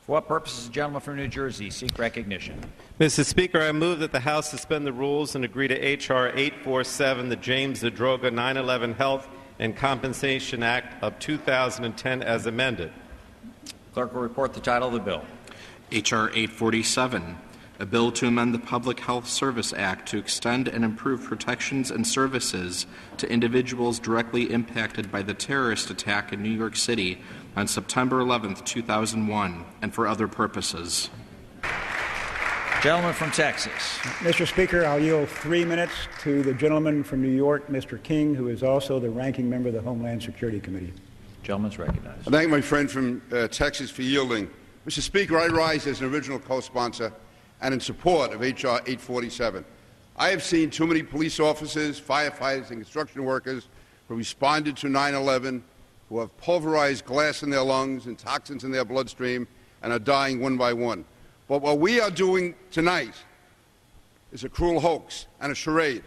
For what purposes the gentleman from New Jersey seek recognition? Mr. Speaker, I move that the House suspend the rules and agree to H.R. 847, the James Zadroga 9/11 Health and Compensation Act of 2010 as amended. Clerk will report the title of the bill. H.R. 847, a bill to amend the Public Health Service Act to extend and improve protections and services to individuals directly impacted by the terrorist attack in New York City on September 11, 2001, and for other purposes. Gentleman from Texas. Mr. Speaker, I'll yield 3 minutes to the gentleman from New York, Mr. King, who is also the ranking member of the Homeland Security Committee. Gentleman's recognized. I thank my friend from Texas for yielding. Mr. Speaker, I rise as an original co-sponsor and in support of H.R. 847. I have seen too many police officers, firefighters, and construction workers who responded to 9/11 who have pulverized glass in their lungs and toxins in their bloodstream and are dying one by one. But what we are doing tonight is a cruel hoax and a charade.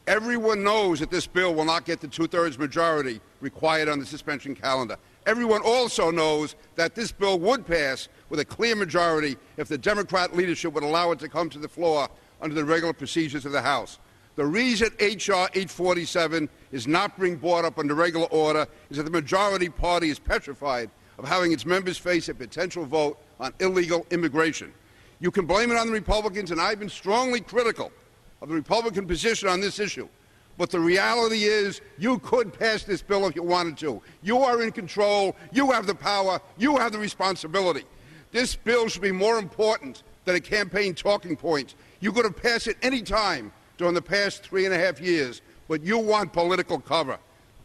Everyone knows that this bill will not get the two-thirds majority required on the suspension calendar. Everyone also knows that this bill would pass with a clear majority if the Democrat leadership would allow it to come to the floor under the regular procedures of the House. The reason H.R. 847 is not being brought up under regular order is that the majority party is petrified of having its members face a potential vote on illegal immigration. You can blame it on the Republicans, and I've been strongly critical of the Republican position on this issue. But the reality is you could pass this bill if you wanted to. You are in control. You have the power. You have the responsibility. This bill should be more important than a campaign talking point. You could have passed it any time during the past 3.5 years, but you want political cover.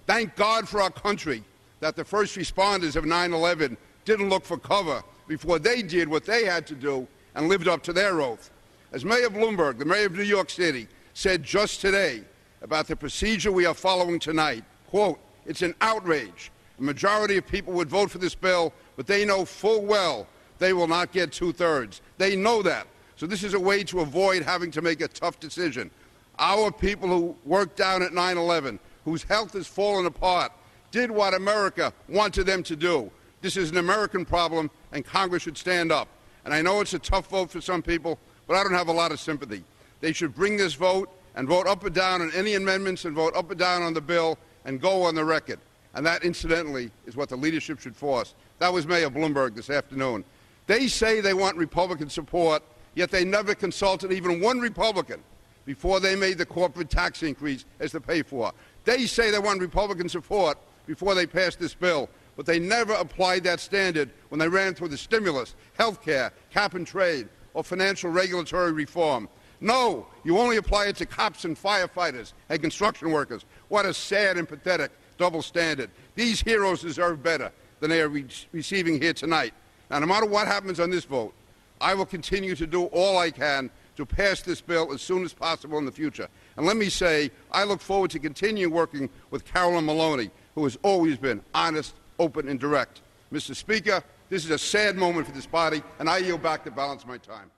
Thank God for our country that the first responders of 9/11 didn't look for cover before they did what they had to do and lived up to their oath. As Mayor Bloomberg, the mayor of New York City, said just today about the procedure we are following tonight, quote, "It's an outrage. A majority of people would vote for this bill, but they know full well they will not get two-thirds. They know that. So this is a way to avoid having to make a tough decision. Our people who worked down at 9/11, whose health has fallen apart, did what America wanted them to do. This is an American problem, and Congress should stand up. And I know it's a tough vote for some people, but I don't have a lot of sympathy. They should bring this vote and vote up or down on any amendments and vote up or down on the bill and go on the record. And that, incidentally, is what the leadership should force. That was Mayor Bloomberg this afternoon. They say they want Republican support, yet they never consulted even one Republican before they made the corporate tax increase as the pay for. They say they want Republican support before they passed this bill, but they never applied that standard when they ran through the stimulus, health care, cap and trade, or financial regulatory reform. No, you only apply it to cops and firefighters and construction workers. What a sad and pathetic double standard. These heroes deserve better than they are receiving here tonight. Now, no matter what happens on this vote, I will continue to do all I can to pass this bill as soon as possible in the future. And let me say, I look forward to continue working with Carolyn Maloney, who has always been honest, open, and direct. Mr. Speaker, this is a sad moment for this body, and I yield back the balance of my time.